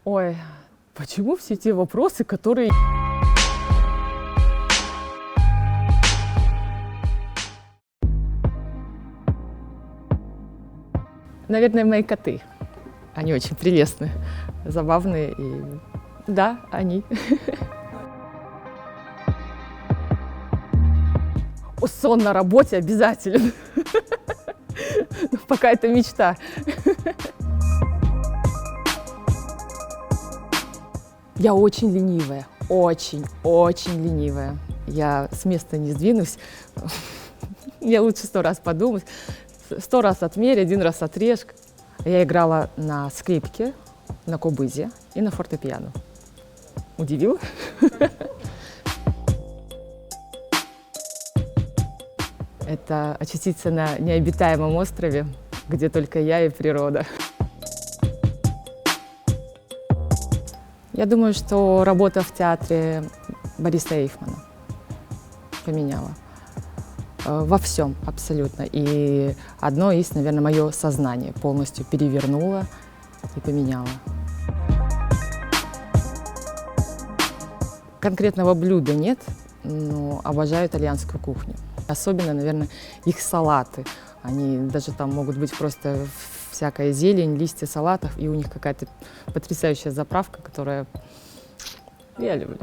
Ой, почему все те вопросы, которые... Наверное, мои коты. Они очень прелестные, забавные и... Да, они. Сон на работе обязателен. Пока это мечта. Я очень ленивая, очень ленивая. Я с места не сдвинусь. Мне лучше 100 раз подумать, 100 раз отмерь, 1 раз отрежь. Я играла на скрипке, на кобызе и на фортепиано. Удивил? Это очутиться на необитаемом острове, где только я и природа. Я думаю, что работа в театре Бориса Эйфмана поменяла. Во всем абсолютно. И одно из, наверное, мое сознание полностью перевернуло и поменяло. Конкретного блюда нет, но обожаю итальянскую кухню. Особенно, наверное, их салаты. Они даже там могут быть просто всякая зелень, листья салатов, и у них какая-то потрясающая заправка, которую я люблю.